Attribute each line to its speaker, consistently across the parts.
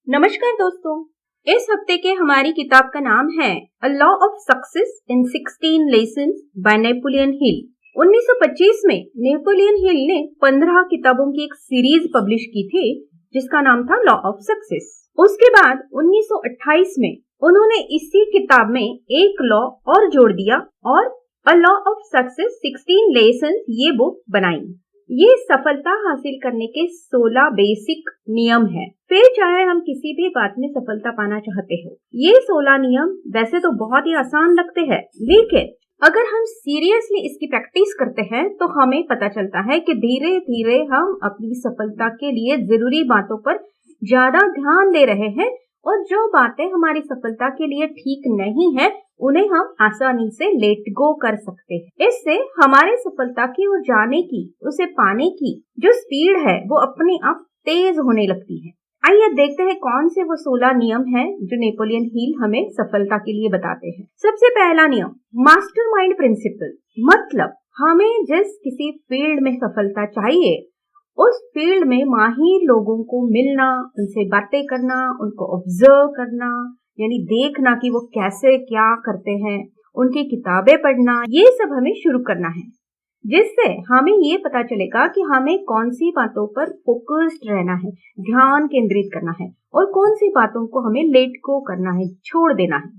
Speaker 1: नमस्कार दोस्तों, इस हफ्ते के हमारी किताब का नाम है a law of success in 16 lessons bye Napoleon Hill. 1925 में नेपोलियन हिल ने 15 किताबों की एक सीरीज पब्लिश की थी जिसका नाम था लॉ ऑफ सक्सेस। उसके बाद 1928 में उन्होंने इसी किताब में एक लॉ और जोड़ दिया और a law of success 16 lessons ये बुक बनाई। ये सफलता हासिल करने के 16 बेसिक नियम है। फिर चाहे हम किसी भी बात में सफलता पाना चाहते हो, ये 16 नियम वैसे तो बहुत ही आसान लगते हैं, लेकिन अगर हम सीरियसली इसकी प्रैक्टिस करते हैं तो हमें पता चलता है कि धीरे धीरे हम अपनी सफलता के लिए जरूरी बातों पर ज्यादा ध्यान दे रहे हैं और जो बातें हमारी सफलता के लिए ठीक नहीं है उन्हें हम आसानी से लेट गो कर सकते हैं। इससे हमारे सफलता की ओर जाने की, उसे पाने की जो स्पीड है वो अपने आप तेज होने लगती है। आइए देखते हैं कौन से वो 16 नियम हैं जो नेपोलियन हिल हमें सफलता के लिए बताते हैं। सबसे पहला नियम, मास्टरमाइंड प्रिंसिपल। मतलब हमें जिस किसी फील्ड में सफलता चाहिए उस फील्ड में माहिर लोगों को मिलना, उनसे बातें करना, उनको ऑब्जर्व करना, यानी देखना कि वो कैसे क्या करते हैं, उनकी किताबें पढ़ना, ये सब हमें शुरू करना है, जिससे हमें ये पता चलेगा कि हमें कौन सी बातों पर फोकस्ड रहना है, ध्यान केंद्रित करना है और कौन सी बातों को हमें लेट गो करना है, छोड़ देना है।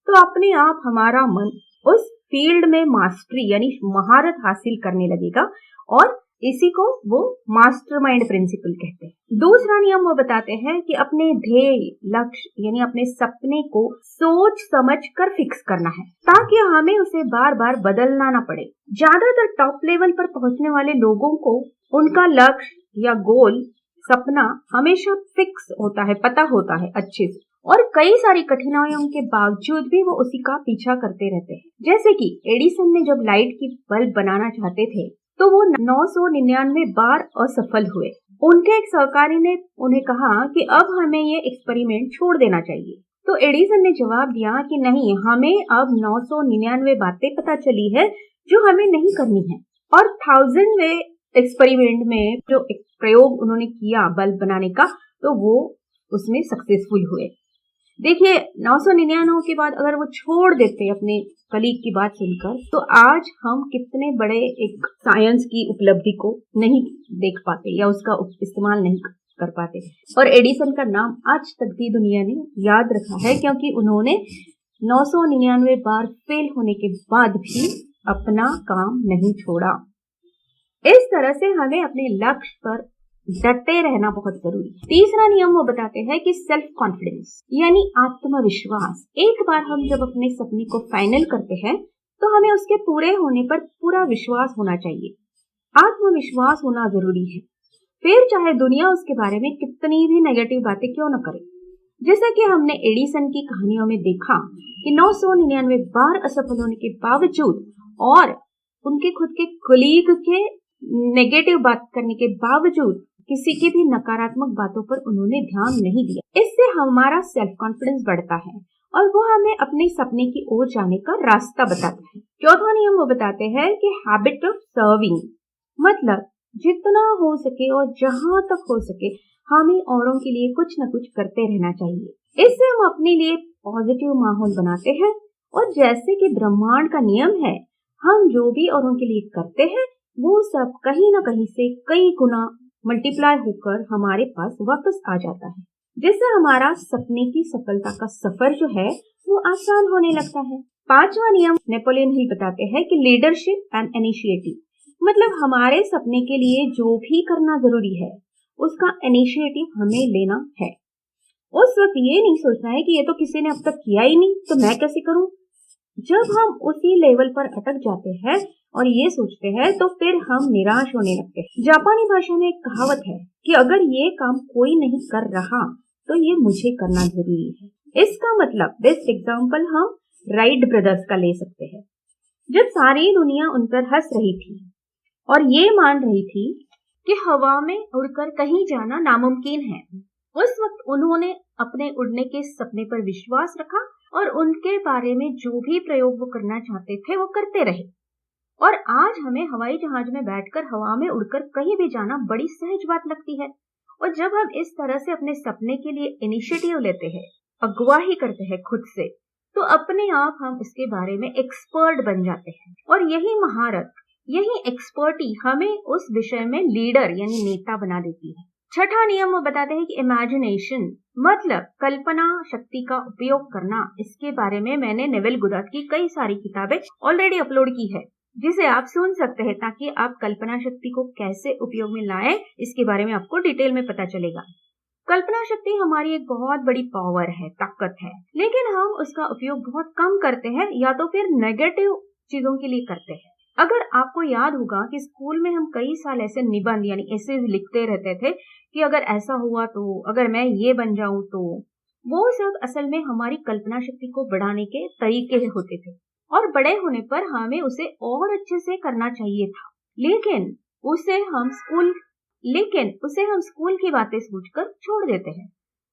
Speaker 1: तो अपने आप हमारा मन उस फील्ड में मास्टरी यानी महारत हासिल करने लगेगा और इसी को वो मास्टरमाइंड प्रिंसिपल कहते हैं। दूसरा नियम वो बताते हैं कि अपने ध्येय, लक्ष्य यानी अपने सपने को सोच समझ कर फिक्स करना है ताकि हमें उसे बार बार बदलना ना पड़े। ज्यादातर टॉप लेवल पर पहुंचने वाले लोगों को उनका लक्ष्य या गोल, सपना हमेशा फिक्स होता है, पता होता है अच्छे से, और कई सारी कठिनाइयों के बावजूद भी वो उसी का पीछा करते रहते हैं। जैसे कि एडिसन ने जब लाइट की बल्ब बनाना चाहते थे तो वो 999 बार असफल हुए। उनके एक सहकारी ने उन्हें कहा कि अब हमें ये एक्सपेरिमेंट छोड़ देना चाहिए। तो एडिसन ने जवाब दिया कि नहीं, हमें अब 999 बातें पता चली है जो हमें नहीं करनी है। और 1000वें एक्सपेरिमेंट में जो एक प्रयोग उन्होंने किया बल्ब बनाने का, तो वो उसमें सक्सेसफुल हुए। देखिए 999 के बाद अगर वो छोड़ देते अपने कलीग की बात सुनकर, तो आज हम कितने बड़े एक साइंस की उपलब्धि को नहीं देख पाते या उसका इस्तेमाल नहीं कर पाते। और एडिसन का नाम आज तक भी दुनिया ने याद रखा है क्योंकि उन्होंने 999 बार फेल होने के बाद भी अपना काम नहीं छोड़ा। इस तरह से हमें अपने लक्ष्य पर डटे रहना बहुत जरूरी है। तीसरा नियम वो बताते हैं कि सेल्फ कॉन्फिडेंस यानी आत्मविश्वास। एक बार हम जब अपने सपने को फाइनल करते हैं तो हमें उसके पूरे होने पर पूरा विश्वास होना चाहिए। आत्मविश्वास होना जरूरी है, फिर चाहे दुनिया उसके बारे में कितनी भी नेगेटिव बातें क्यों न करे। जैसा कि हमने एडिसन की कहानियों में देखा कि 999 बार असफल होने के बावजूद और उनके खुद के कलीग के नेगेटिव बात करने के बावजूद किसी की भी नकारात्मक बातों पर उन्होंने ध्यान नहीं दिया। इससे हमारा सेल्फ कॉन्फिडेंस बढ़ता है और वो हमें अपने सपने की ओर जाने का रास्ता बताता है। चौथा नियम वो बताते हैं कि हैबिट ऑफ सर्विंग। मतलब जितना हो सके और जहां तक हो सके हमें औरों के लिए कुछ न कुछ करते रहना चाहिए। इससे हम अपने लिए पॉजिटिव माहौल बनाते हैं और जैसे कि ब्रह्मांड का नियम है, हम जो भी औरों के लिए करते हैं वो सब कहीं न कहीं से कई गुना मल्टीप्लाई होकर हमारे पास वापस आ जाता है, जिससे हमारा सपने की सफलता का सफर जो है वो आसान होने लगता है। पांचवा नियम नेपोलियन हिल बताते हैं कि लीडरशिप एंड इनिशिएटिव। मतलब हमारे सपने के लिए जो भी करना जरूरी है उसका इनिशिएटिव हमें लेना है। उस वक्त ये नहीं सोचना है कि ये तो किसी ने अब तक किया ही नहीं तो मैं कैसे करूं। जब हम उसी लेवल पर अटक जाते हैं और ये सोचते हैं तो फिर हम निराश होने लगते हैं। जापानी भाषा में एक कहावत है कि अगर ये काम कोई नहीं कर रहा तो ये मुझे करना जरूरी है। इसका मतलब बेस्ट एग्जांपल हम राइट ब्रदर्स का ले सकते हैं। जब सारी दुनिया उन पर हंस रही थी और ये मान रही थी कि हवा में उड़कर कहीं जाना नामुमकिन है, उस वक्त उन्होंने अपने उड़ने के सपने पर विश्वास रखा और उनके बारे में जो भी प्रयोग वो करना चाहते थे वो करते रहे। और आज हमें हवाई जहाज में बैठकर हवा में उड़कर कहीं भी जाना बड़ी सहज बात लगती है और जब हम इस तरह से अपने सपने के लिए इनिशिएटिव लेते हैं, अगुवाही करते हैं खुद से, तो अपने आप हम इसके बारे में एक्सपर्ट बन जाते हैं। और यही महारत, यही एक्सपर्टी हमें उस विषय में लीडर यानी नेता बना देती है। छठा नियम वो बताते हैं कि इमेजिनेशन मतलब कल्पना शक्ति का उपयोग करना। इसके बारे में मैंने नेविल गोदार्ड की कई सारी किताबें ऑलरेडी अपलोड की है, जिसे आप सुन सकते हैं, ताकि आप कल्पना शक्ति को कैसे उपयोग में लाएं इसके बारे में आपको डिटेल में पता चलेगा। कल्पना शक्ति हमारी एक बहुत बड़ी पावर है, ताकत है, लेकिन हम उसका उपयोग बहुत कम करते हैं या तो फिर नेगेटिव चीजों के लिए करते हैं। अगर आपको याद होगा कि स्कूल में हम कई साल ऐसे निबंध यानी ऐसे लिखते रहते थे कि अगर ऐसा हुआ तो, अगर मैं ये बन जाऊं तो, वो सब असल में हमारी कल्पना शक्ति को बढ़ाने के तरीके होते थे और बड़े होने पर हमें उसे और अच्छे से करना चाहिए था, लेकिन उसे हम स्कूल की बातें सोचकर छोड़ देते हैं।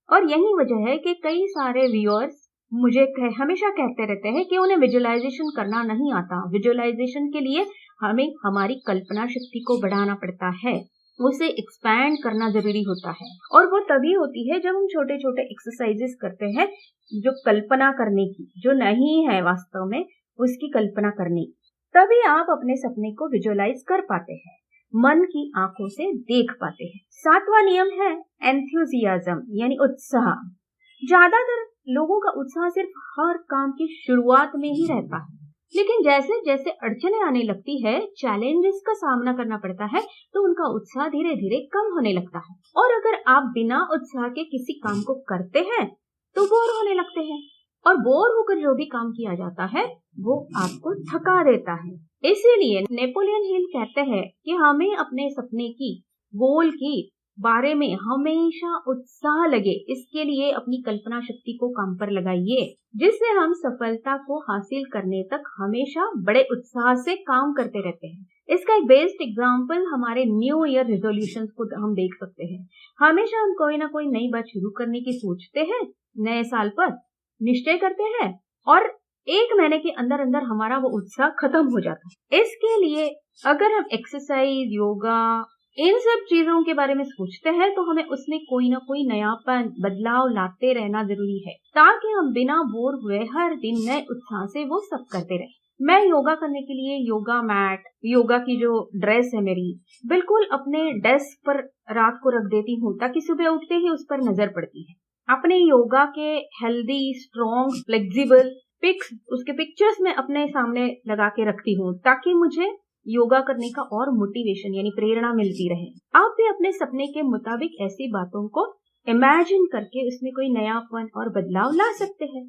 Speaker 1: और यही वजह है कि कई सारे व्यूअर्स मुझे हमेशा कहते रहते हैं कि उन्हें विजुअलाइजेशन करना नहीं आता। विजुअलाइजेशन के लिए हमें हमारी कल्पना शक्ति को बढ़ाना पड़ता है, उसे एक्सपैंड करना जरूरी होता है, और वो तभी होती है जब हम छोटे छोटे एक्सरसाइजेस करते हैं जो कल्पना करने की, जो नहीं है वास्तव में उसकी कल्पना करने की, तभी आप अपने सपने को विजुअलाइज कर पाते हैं, मन की आंखों से देख पाते हैं। सातवां नियम है एंथुसियाज्म यानी उत्साह। ज्यादातर लोगों का उत्साह सिर्फ हर काम की शुरुआत में ही रहता है, लेकिन जैसे जैसे अड़चने आने लगती है, चैलेंजेस का सामना करना पड़ता है, तो उनका उत्साह धीरे धीरे कम होने लगता है। और अगर आप बिना उत्साह के किसी काम को करते हैं तो बोर होने लगते हैं, और बोर होकर जो भी काम किया जाता है वो आपको थका देता है। इसीलिए नेपोलियन हिल कहते हैं कि हमें अपने सपने की, गोल की बारे में हमेशा उत्साह लगे, इसके लिए अपनी कल्पना शक्ति को काम पर लगाइए, जिससे हम सफलता को हासिल करने तक हमेशा बड़े उत्साह से काम करते रहते हैं। इसका एक बेस्ट एग्जाम्पल हमारे न्यू ईयर रेजोल्यूशंस को हम देख सकते हैं। हमेशा हम कोई ना कोई नई बात शुरू करने की सोचते हैं, नए साल पर निश्चय करते हैं, और एक महीने के अंदर अंदर हमारा वो उत्साह खत्म हो जाता है। इसके लिए अगर हम एक्सरसाइज, योगा, इन सब चीजों के बारे में सोचते हैं तो हमें उसमें कोई ना कोई नयापन, बदलाव लाते रहना जरूरी है, ताकि हम बिना बोर हुए हर दिन नए उत्साह से वो सब करते रहें। मैं योगा करने के लिए योगा मैट, योगा की जो ड्रेस है मेरी, बिल्कुल अपने डेस्क पर रात को रख देती हूँ, ताकि सुबह उठते ही उस पर नजर पड़ती है। अपने योगा के हेल्दी, स्ट्रॉन्ग, फ्लेक्सिबल पिक्स, उसके पिक्चर्स में अपने सामने लगा के रखती हूँ, ताकि मुझे योगा करने का और मोटिवेशन यानी प्रेरणा मिलती रहे। आप भी अपने सपने के मुताबिक ऐसी बातों को इमेजिन करके उसमें कोई नयापन और बदलाव ला सकते हैं,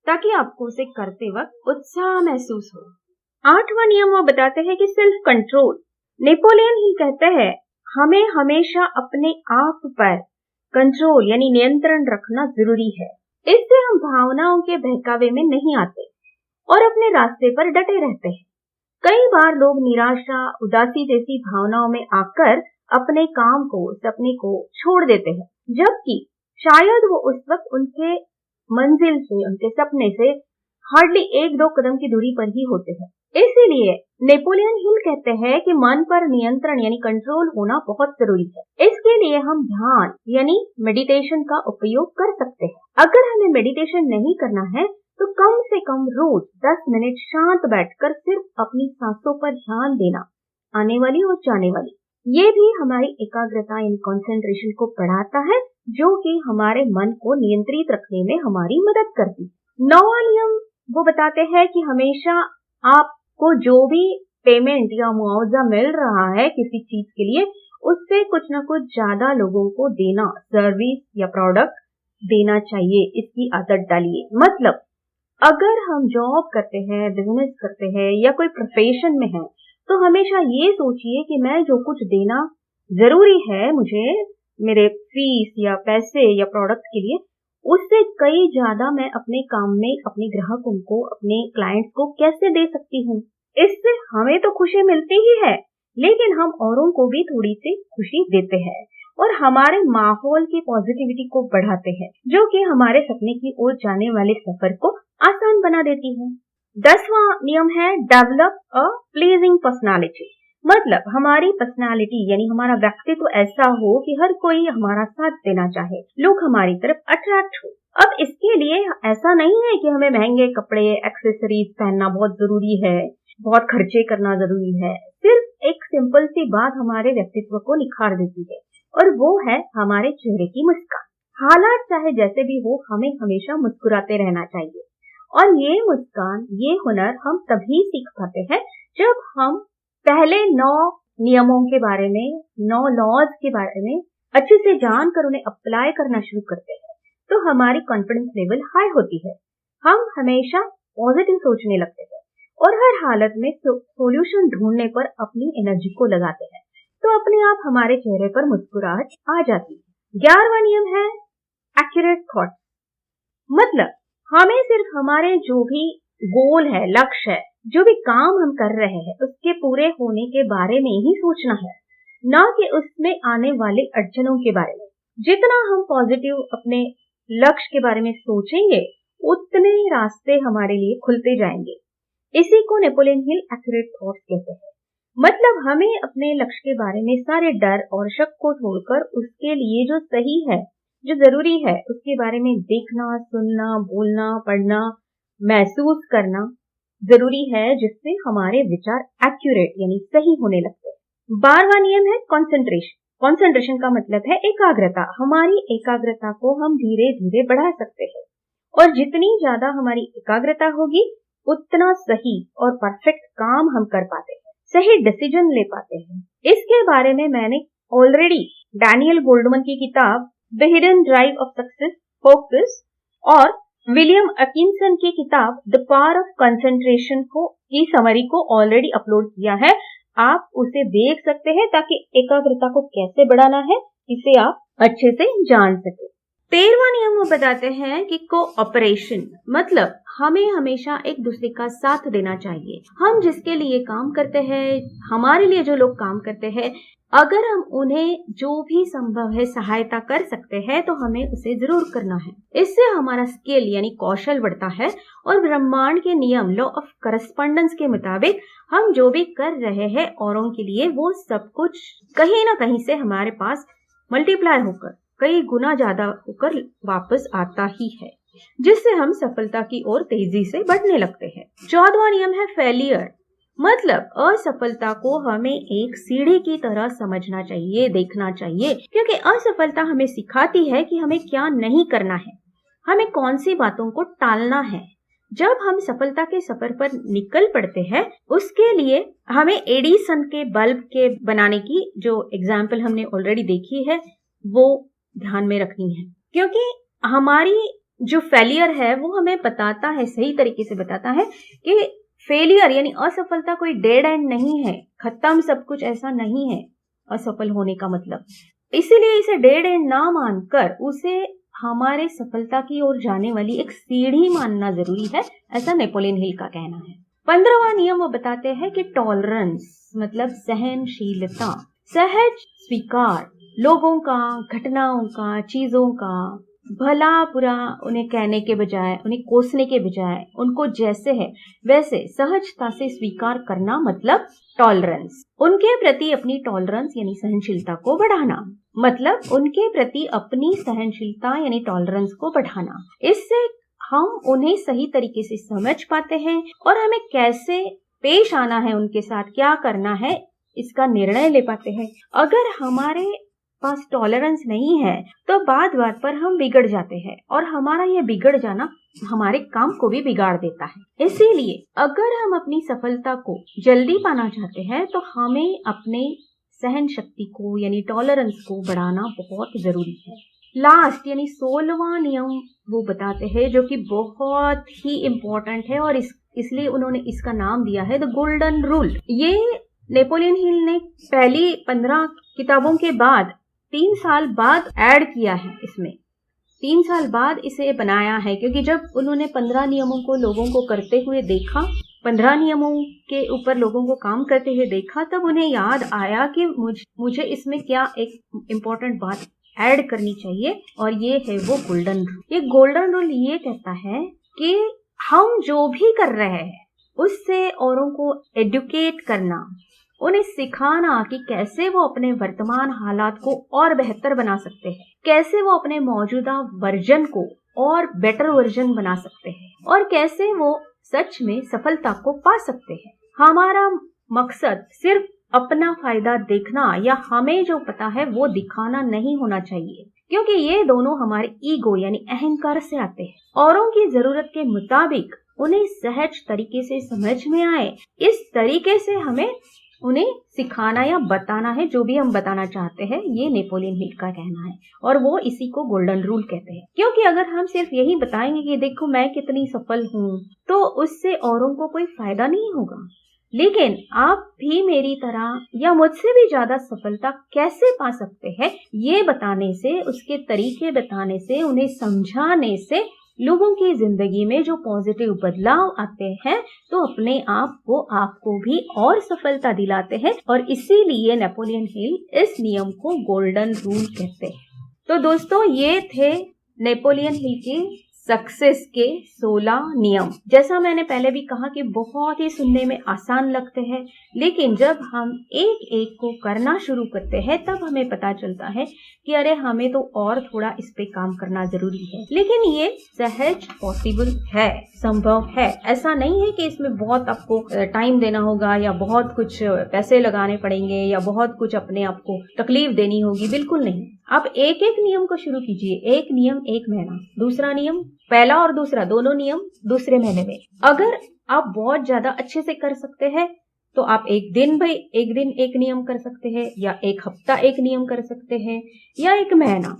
Speaker 1: ताकि आपको उसे करते वक्त उत्साह महसूस हो। आठवां नियम वो बताते हैं कि सेल्फ कंट्रोल। नेपोलियन हिल कहते हैं हमें हमेशा अपने आप पर कंट्रोल यानी नियंत्रण रखना जरूरी है। इससे हम भावनाओं के बहकावे में नहीं आते और अपने रास्ते पर डटे रहते हैं। कई बार लोग निराशा, उदासी जैसी भावनाओं में आकर अपने काम को, सपने को छोड़ देते हैं, जबकि शायद वो उस वक्त उनके मंजिल से, उनके सपने से हार्डली 1-2 कदम की दूरी पर ही होते हैं। इसीलिए नेपोलियन हिल कहते हैं कि मन पर नियंत्रण यानी कंट्रोल होना बहुत जरूरी है। इसके लिए हम ध्यान यानी मेडिटेशन का उपयोग कर सकते हैं। अगर हमें मेडिटेशन नहीं करना है तो कम से कम रोज 10 मिनट शांत बैठकर सिर्फ अपनी सांसों पर ध्यान देना, आने वाली और जाने वाली, ये भी हमारी एकाग्रता यानी कंसंट्रेशन को बढ़ाता है, जो कि हमारे मन को नियंत्रित रखने में हमारी मदद करती है। 9वां नियम वो बताते हैं कि हमेशा आपको जो भी पेमेंट या मुआवजा मिल रहा है किसी चीज के लिए, उससे कुछ न कुछ ज्यादा लोगों को देना, सर्विस या प्रोडक्ट देना चाहिए। इसकी आदत डालिए। मतलब अगर हम जॉब करते हैं, बिजनेस करते हैं या कोई प्रोफेशन में है, तो हमेशा ये सोचिए कि मैं जो कुछ देना जरूरी है मुझे, मेरे फीस या पैसे या प्रोडक्ट के लिए, उससे कई ज्यादा मैं अपने काम में अपने ग्राहकों को, अपने क्लाइंट्स को कैसे दे सकती हूँ। इससे हमें तो खुशी मिलती ही है, लेकिन हम औरों को भी थोड़ी सी खुशी देते हैं और हमारे माहौल की पॉजिटिविटी को बढ़ाते हैं, जो कि हमारे सपने की ओर जाने वाले सफर को आसान बना देती है। 10वां नियम है डेवलप अ प्लीजिंग पर्सनालिटी। मतलब हमारी पर्सनालिटी यानी हमारा व्यक्तित्व ऐसा हो कि हर कोई हमारा साथ देना चाहे, लोग हमारी तरफ अट्रैक्ट हो। अब इसके लिए ऐसा नहीं है कि हमें महंगे कपड़े, एक्सेसरीज पहनना बहुत जरूरी है, बहुत खर्चे करना जरूरी है। सिर्फ एक सिंपल सी बात हमारे व्यक्तित्व को निखार देती है और वो है हमारे चेहरे की मुस्कान। हालात चाहे जैसे भी हो, हमें हमेशा मुस्कुराते रहना चाहिए। और ये मुस्कान, ये हुनर हम तभी सीख पाते हैं जब हम पहले 9 नियमों के बारे में, 9 लॉज के बारे में अच्छे से जानकर उन्हें अप्लाई करना शुरू करते हैं, तो हमारी कॉन्फिडेंस लेवल हाई होती है। हम हमेशा पॉजिटिव सोचने लगते हैं और हर हालत में सॉल्यूशन ढूंढने पर अपनी एनर्जी को लगाते हैं, तो अपने आप हमारे चेहरे पर मुस्कुराहट आ जाती है। 11वां नियम है एक्यूरेट थॉट। मतलब हमें सिर्फ हमारे जो भी गोल है, लक्ष्य है, जो भी काम हम कर रहे हैं, उसके पूरे होने के बारे में ही सोचना है, ना कि उसमें आने वाली अड़चनों के बारे में। जितना हम पॉजिटिव अपने लक्ष्य के बारे में सोचेंगे, उतने रास्ते हमारे लिए खुलते जाएंगे। इसी को नेपोलियन हिल एक्यूरेट थॉट्स कहते हैं। मतलब हमें अपने लक्ष्य के बारे में सारे डर और शक को छोड़कर उसके लिए जो सही है, जो जरूरी है, उसके बारे में देखना, सुनना, बोलना, पढ़ना, महसूस करना जरूरी है, जिससे हमारे विचार एक्यूरेट यानी सही होने लगते हैं। 12वां नियम है कंसंट्रेशन। कंसंट्रेशन का मतलब है एकाग्रता। हमारी एकाग्रता को हम धीरे धीरे बढ़ा सकते हैं और जितनी ज्यादा हमारी एकाग्रता होगी, उतना सही और परफेक्ट काम हम कर पाते हैं, सही डिसीजन ले पाते हैं। इसके बारे में मैंने ऑलरेडी डैनियल गोल्डमैन की किताब the hidden drive of success, focus और विलियम अकिंसन की किताब द पावर ऑफ कंसंट्रेशन की समरी को ऑलरेडी अपलोड किया है। आप उसे देख सकते हैं ताकि एकाग्रता को कैसे बढ़ाना है, इसे आप अच्छे से जान सके। 13वां नियम वो बताते हैं कि कोऑपरेशन। मतलब हमें हमेशा एक दूसरे का साथ देना चाहिए। हम जिसके लिए काम करते हैं, हमारे लिए जो लोग काम करते हैं, अगर हम उन्हें जो भी संभव है सहायता कर सकते हैं, तो हमें उसे जरूर करना है। इससे हमारा स्किल यानी कौशल बढ़ता है और ब्रह्मांड के नियम, लॉ ऑफ करस्पॉन्डेंस के मुताबिक हम जो भी कर रहे हैं औरों के लिए, वो सब कुछ कहीं ना कहीं से हमारे पास मल्टीप्लाई होकर, कई गुना ज्यादा होकर वापस आता ही है, जिससे हम सफलता की ओर तेजी से बढ़ने लगते हैं। 14वां नियम है फेलियर। मतलब असफलता को हमें एक सीढ़ी की तरह समझना चाहिए, देखना चाहिए, क्योंकि असफलता हमें सिखाती है कि हमें क्या नहीं करना है, हमें कौन सी बातों को टालना है। जब हम सफलता के सफर पर निकल पड़ते हैं, उसके लिए हमें एडिसन के बल्ब के बनाने की जो एग्जाम्पल हमने ऑलरेडी देखी है, वो ध्यान में रखनी है, क्योंकि हमारी जो फेलियर है वो हमें बताता है, सही तरीके से बताता है कि फेलियर यानी असफलता कोई डेड एंड नहीं है, खत्म सब कुछ ऐसा नहीं है असफल होने का मतलब। इसीलिए इसे डेड एंड ना मानकर उसे हमारे सफलता की ओर जाने वाली एक सीढ़ी मानना जरूरी है, ऐसा नेपोलियन हिल का कहना है। 15वां नियम वो बताते हैं कि टॉलरेंस मतलब सहनशीलता, सहज स्वीकार लोगों का, घटनाओं का, चीजों का भला बुरा उन्हें कहने के बजाय, उन्हें कोसने के बजाय, उनको जैसे है वैसे सहजता से स्वीकार करना, मतलब टॉलरेंस। उनके प्रति अपनी टॉलरेंस यानी सहनशीलता को बढ़ाना, मतलब उनके प्रति अपनी सहनशीलता यानी टॉलरेंस को बढ़ाना। इससे हम उन्हें सही तरीके से समझ पाते हैं और हमें कैसे पेश आना है, उनके साथ क्या करना है, इसका निर्णय ले पाते हैं। अगर हमारे पास टॉलरेंस नहीं है तो बात बात पर हम बिगड़ जाते हैं और हमारा यह बिगड़ जाना हमारे काम को भी बिगाड़ देता है। इसीलिए अगर हम अपनी सफलता को जल्दी पाना चाहते हैं तो हमें अपने सहन शक्ति को यानी टॉलरेंस को बढ़ाना बहुत जरूरी है। लास्ट यानी 16वां नियम वो बताते हैं, जो कि बहुत ही इम्पोर्टेंट है और इसलिए उन्होंने इसका नाम दिया है द गोल्डन रूल। ये नेपोलियन हिल ने पहली 15 किताबों के बाद 3 साल बाद ऐड किया है। इसमें 3 साल बाद इसे बनाया है, क्योंकि जब उन्होंने 15 नियमों को लोगों को करते हुए देखा, 15 नियमों के ऊपर लोगों को काम करते हुए देखा, तब उन्हें याद आया कि मुझे इसमें क्या एक इम्पोर्टेंट बात ऐड करनी चाहिए, और ये है वो गोल्डन रूल। ये गोल्डन रूल ये कहता है कि हम जो भी कर रहे हैं उससे औरों को एडुकेट करना, उन्हें सिखाना कि कैसे वो अपने वर्तमान हालात को और बेहतर बना सकते हैं, कैसे वो अपने मौजूदा वर्जन को और बेटर वर्जन बना सकते हैं और कैसे वो सच में सफलता को पा सकते हैं। हमारा मकसद सिर्फ अपना फायदा देखना या हमें जो पता है वो दिखाना नहीं होना चाहिए, क्योंकि ये दोनों हमारे ईगो यानी अहंकार से आते हैं। औरों की जरूरत के मुताबिक उन्हें सहज तरीके से समझ में आए, इस तरीके से हमें उन्हें सिखाना या बताना है जो भी हम बताना चाहते हैं। ये नेपोलियन हिल का कहना है और वो इसी को गोल्डन रूल कहते हैं। क्योंकि अगर हम सिर्फ यही बताएंगे कि देखो मैं कितनी सफल हूँ, तो उससे औरों को कोई फायदा नहीं होगा। लेकिन आप भी मेरी तरह या मुझसे भी ज्यादा सफलता कैसे पा सकते हैं, ये बताने से, उसके तरीके बताने से, उन्हें समझाने से लोगों की जिंदगी में जो पॉजिटिव बदलाव आते हैं तो अपने आप को आपको भी और सफलता दिलाते हैं। और इसीलिए नेपोलियन हिल इस नियम को गोल्डन रूल कहते हैं। तो दोस्तों, ये थे नेपोलियन हिल के सक्सेस के 16 नियम। जैसा मैंने पहले भी कहा कि बहुत ही सुनने में आसान लगते हैं, लेकिन जब हम एक एक को करना शुरू करते हैं तब हमें पता चलता है कि अरे हमें तो और थोड़ा इस पे काम करना जरूरी है। लेकिन ये सहज पॉसिबल है, संभव है। ऐसा नहीं है कि इसमें बहुत आपको टाइम देना होगा या बहुत कुछ पैसे लगाने पड़ेंगे या बहुत कुछ अपने आप को तकलीफ देनी होगी, बिल्कुल नहीं। आप एक एक नियम को शुरू कीजिए, एक नियम एक महीना, दूसरा नियम, पहला और दूसरा दोनों नियम दूसरे महीने में। अगर आप बहुत ज्यादा अच्छे से कर सकते हैं तो आप एक दिन एक नियम कर सकते हैं, या एक हफ्ता एक नियम कर सकते हैं, या एक महीना।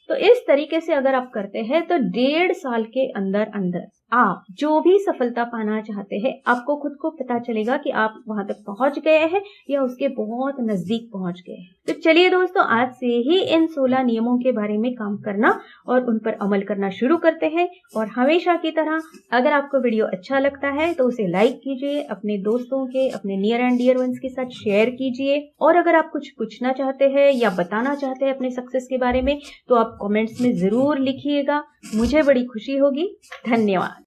Speaker 1: तो इस तरीके से अगर आप करते हैं तो 1.5 साल के अंदर अंदर आप जो भी सफलता पाना चाहते हैं, आपको खुद को पता चलेगा कि आप वहां तक पहुंच गए हैं या उसके बहुत नजदीक पहुंच गए हैं। तो चलिए दोस्तों, आज से ही इन 16 नियमों के बारे में काम करना और उन पर अमल करना शुरू करते हैं। और हमेशा की तरह अगर आपको वीडियो अच्छा लगता है तो उसे लाइक कीजिए, अपने दोस्तों के, अपने नियर एंड डियर वंस के साथ शेयर कीजिए। और अगर आप कुछ पूछना चाहते हैं या बताना चाहते हैं अपने सक्सेस के बारे में तो आप कमेंट्स में जरूर लिखिएगा, मुझे बड़ी खुशी होगी। धन्यवाद।